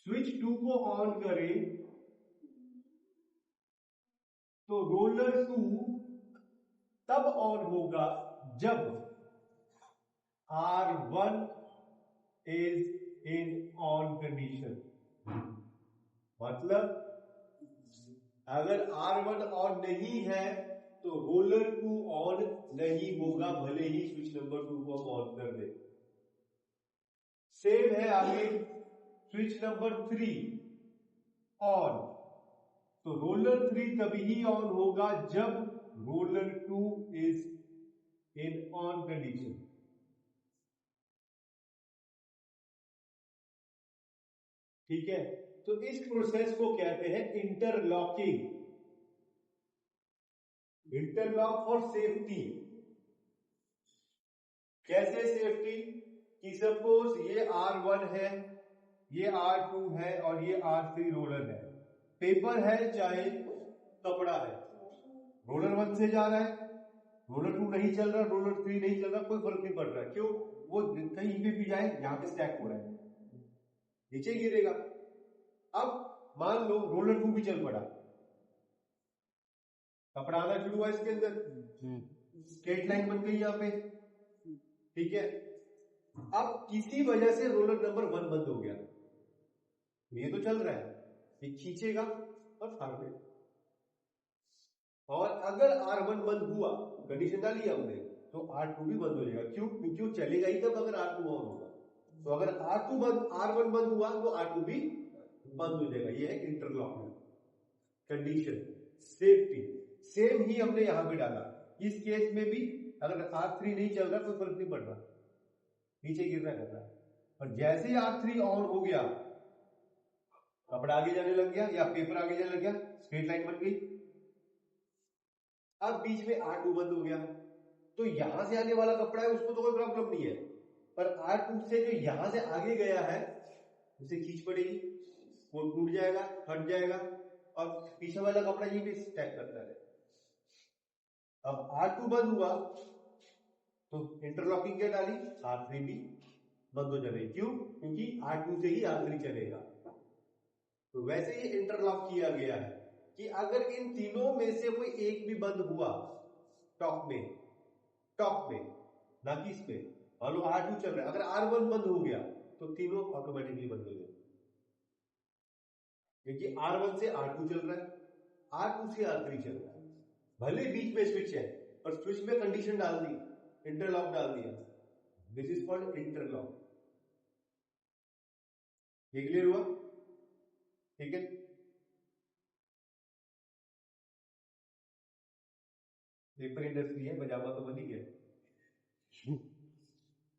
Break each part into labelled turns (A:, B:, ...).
A: Switch 2 को on करें तो रोलर 2 तब ऑन होगा जब R1 is in on condition. मतलब अगर R1 ऑन नहीं है तो रोलर 2 ऑन नहीं होगा, भले ही स्विच नंबर 2 को हम ऑन कर दे। सेम है आगे, स्विच नंबर 3 ऑन, तो रोलर 3 तभी ऑन होगा जब roller 2 is in on condition. ठीक है, तो इस प्रोसेस को कहते हैं इंटरलॉकिंग। Interlock for safety. कैसे सेफ्टी? कि सपोज ये R1 है, ये R2 है और ये R3 रोलर है। पेपर है चाहे कपड़ा है, रोलर 1 से जा रहा है, रोलर 2 नहीं चल रहा, रोलर 3 नहीं चल रहा, कोई फर्क नहीं पड़ रहा। क्यों? वो कहीं पे भी जाए, यहां पे स्टैक हो रहा है, नीचे गिरेगा। अब मान लो रोलर 2 भी चल पड़ा, कपड़ा आना शुरू हुआ इसके अंदर, स्ट्रेट लाइन बन गई यहां पे। ठीक है, अब किसी वजह से रोलर नंबर 1 बंद हो गया, ये तो चल रहा है, ये खींचेगा और फाड़ देगा। और अगर R1 बंद हुआ, कंडीशन डाली हमने, तो R2 भी बंद हो जाएगा। क्यों? क्योंकि वो चलेगा ही तब अगर R2 ऑन होगा। तो अगर R1 बंद हुआ तो R2 भी बंद हो जाएगा। ये है इंटरलॉक कंडीशन, सेफ्टी। सेम ही हमने यहां पे डाला। इस केस में भी अगर R3 नहीं चल रहा कोई फर्क नहीं पड़ रहा, नीचे गिरना कर रहा है। और जैसे ही R3 ऑन हो गया, कपड़ा आगे जाने लग गया या पेपर आगे जाने लग गया, स्ट्रेट लाइन बन गई। अब बीच में R2 बंद हो गया, तो यहां से आने वाला कपड़ा है उसको तो कोई प्रॉब्लम नहीं है, पर R2 से जो यहां से आगे गया है उसे खींच पड़ेगी, वो टूट जाएगा, हट जाएगा और पीछे वाला कपड़ा ये भी स्टैक करता है। अब R2 बंद हुआ तो इंटरलॉकिंग क्या डाली, R3 भी बंद हो जाएगी। क्यों? क्योंकि R2 से ही R3 चलेगा। तो वैसे ही इंटरलॉक किया गया है कि अगर इन तीनों में से कोई एक भी बंद हुआ, टॉप में ना कि इसमें, मान लो R2 चल रहा है, अगर R1 बंद हो गया तो तीनों ऑटोमेटिकली बंद हो जाएंगे, क्योंकि R1 से R2 चल रहा है, R2 से R3 चल रहा है। भले बीच में स्विच है पर स्विच में कंडीशन डाल दी, इंटरलॉक डाल दिया, दिस इज कॉल्ड इंटरलॉक। ये क्लियर हुआ? ठीक है, पेपर इंडस्ट्री है, पजामा तो बन ही गया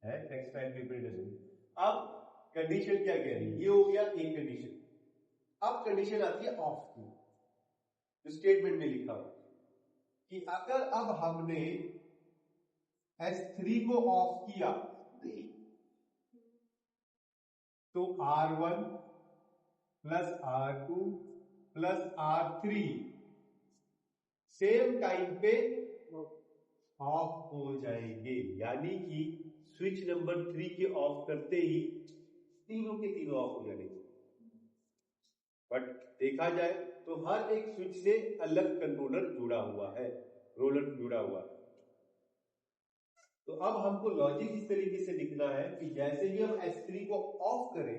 A: है, टेक्सटाइल पेपर इंडस्ट्री। अब कंडीशन क्या कह रही है? ये हो गया एक कंडीशन। अब कंडीशन आती है ऑफ की, जो स्टेटमेंट में लिखा हुआ कि अगर अब हमने S3 को ऑफ किया तो R1 plus R2 plus R3 same time पे ऑफ हो जाएंगे। यानी कि स्विच नंबर 3 के ऑफ करते ही तीनों के तीनों ऑफ हो जाएंगे। बट देखा जाए तो हर एक स्विच से अलग कंट्रोलर जुड़ा हुआ है, रोलर जुड़ा हुआ है। तो अब हमको लॉजिक इस तरीके से लिखना है कि जैसे ही हम S3 को ऑफ करें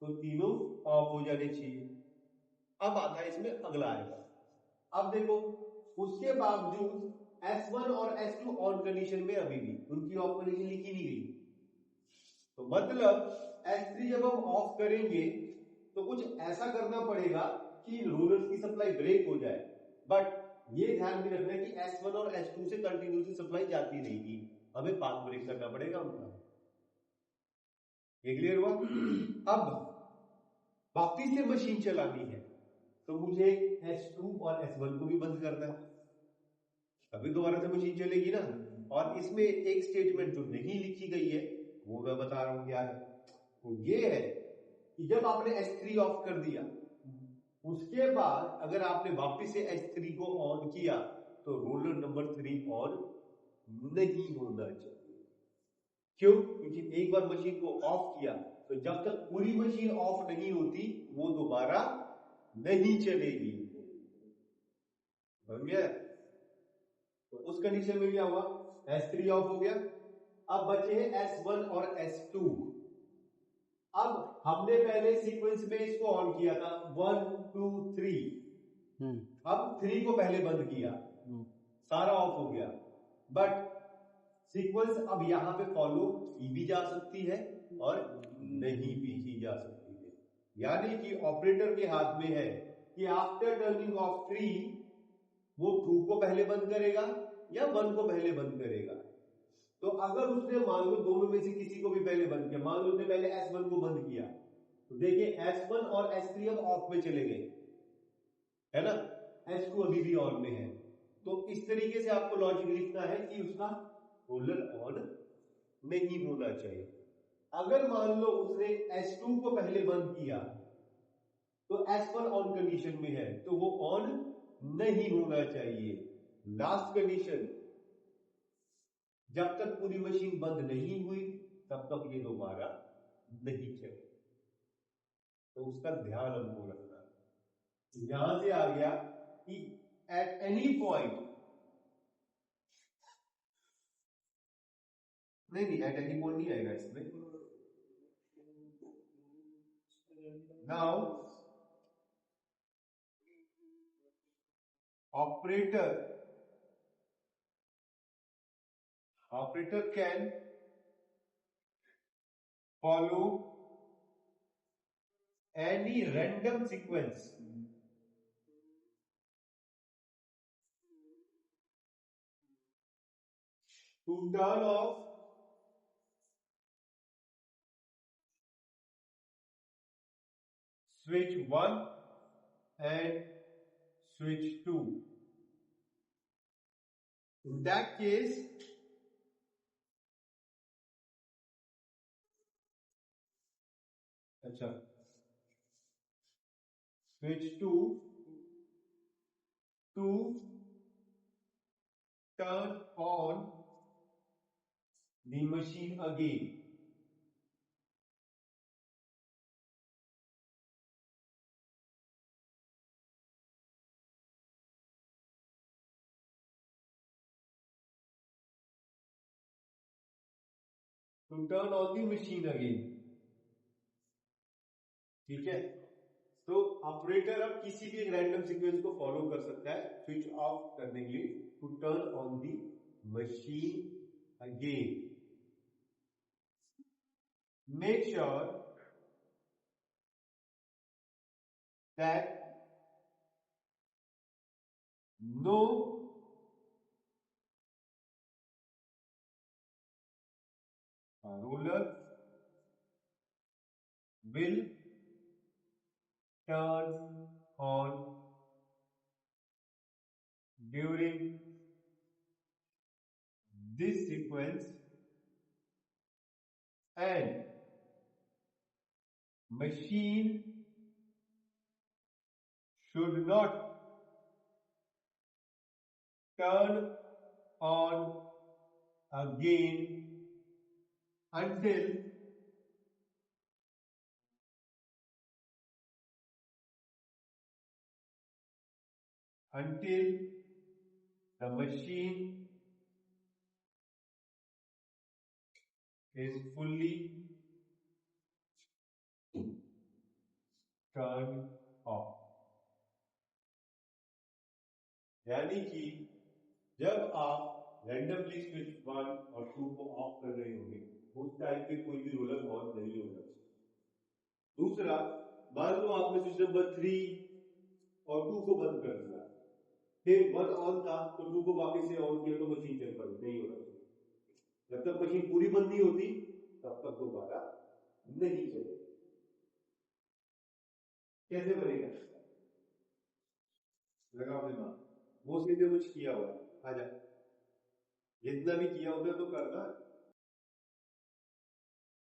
A: तो तीनों ऑफ हो जाने चाहिए। अब आता है इसमें अगला आएगा। अब देखो, उसके बावजूद S1 और S2 ऑन कंडीशन में अभी भी उनकी ऑफ कंडीशन लिखी नहीं गई। तो मतलब S3 जब हम ऑफ करेंगे तो कुछ ऐसा करना पड़ेगा कि रोलर्स की सप्लाई ब्रेक हो जाए। बट ये ध्यान भी रखना है कि S1 और S2 से कंटिन्यूसली सप्लाई जाती रहेगी, हमें पाथ ब्रेक करना पड़ेगा उनका। ये क्लियर हुआ? अब वापिस से मशीन चलानी है तो मुझे S2 और S1 को भी बंद करना है, तभी दोबारा से मशीन चलेगी ना। और इसमें एक स्टेटमेंट जो नहीं लिखी गई है वो मैं बता रहा हूं यार, तो ये है कि जब आपने S3 ऑफ कर दिया उसके बाद अगर आपने वापस से S3 को ऑन किया तो रोलर नंबर 3 ऑन नहीं होना चाहिए। क्यों? क्योंकि एक बार मशीन को ऑफ किया तो जब तक पूरी मशीन ऑफ नहीं होती वो दोबारा नहीं चलेगी। समझ गया? तो उस कंडीशन में क्या हुआ, S3 ऑफ हो गया। अब बचे S1 और S2। अब हमने पहले सीक्वेंस में इसको ऑन किया था 1 2 3। अब 3 को पहले बंद किया, सारा ऑफ हो गया। बट सीक्वेंस अब यहां पे फॉलो की भी जा सकती है और नहीं भी की जा सकती है। यानी कि ऑपरेटर के हाथ में है कि आफ्टर टर्निंग ऑफ 3 वो 2 को पहले बंद करेगा या 1 को पहले बंद करेगा। तो अगर उसने मान लो दोनों में से किसी को भी पहले बंद किया, मान लो उसने पहले S1 को बंद किया, तो देखिए S1 और S3 अब ऑफ में चले गए, है ना, S2 अभी भी ऑन में है। तो इस तरीके से आपको लॉजिक लिखना है कि उसका रोलर ऑन नहीं होना चाहिए। अगर मान लो उसने S2 को पहले बंद किया तो S1 ऑन कंडीशन में है, तो वो ऑन नहीं होना चाहिए। लास्ट कंडीशन, जब तक पूरी मशीन बंद नहीं हुई तब तक ये दोबारा नहीं चले। तो उसका ध्यान हमको रखना है। यहां से आ गया कि एट एनी पॉइंट, नहीं एट एनी पॉइंट नहीं आएगा इसमें। Now operator can follow any random sequence to turn off switch 1 and switch 2. In that case, अच्छा, switch 2 to turn on the machine again. To turn on the machine again. ठीक है? तो operator अब किसी भी एक रैंडम सीक्वेंस को follow कर सकता है स्विच ऑफ करने के लिए, to turn on the machine again. Make sure that no roller will turn on during this sequence and machine should not turn on again until the machine is fully turned off। यानी कि जब आप randomly switch 1 और 2 को of कर रहे होंगे उस टाइम पे कोई भी रोलर ऑन नहीं होगा। दूसरा, मान लो आपने स्विच नंबर 3 और 2 को बंद कर दिया, फिर 1 ऑन था तो 2 को वापस से ऑन किया तो मशीन चल पड़ी, नहीं होगा। जब तक मशीन पूरी बंद नहीं होती तब तक दोबारा नहीं चलेगी। कैसे बनेगा? लगाओ दिमाग, वो सीधे कुछ किया हुआ है, आजा, जितना भी किया होगा तो करना।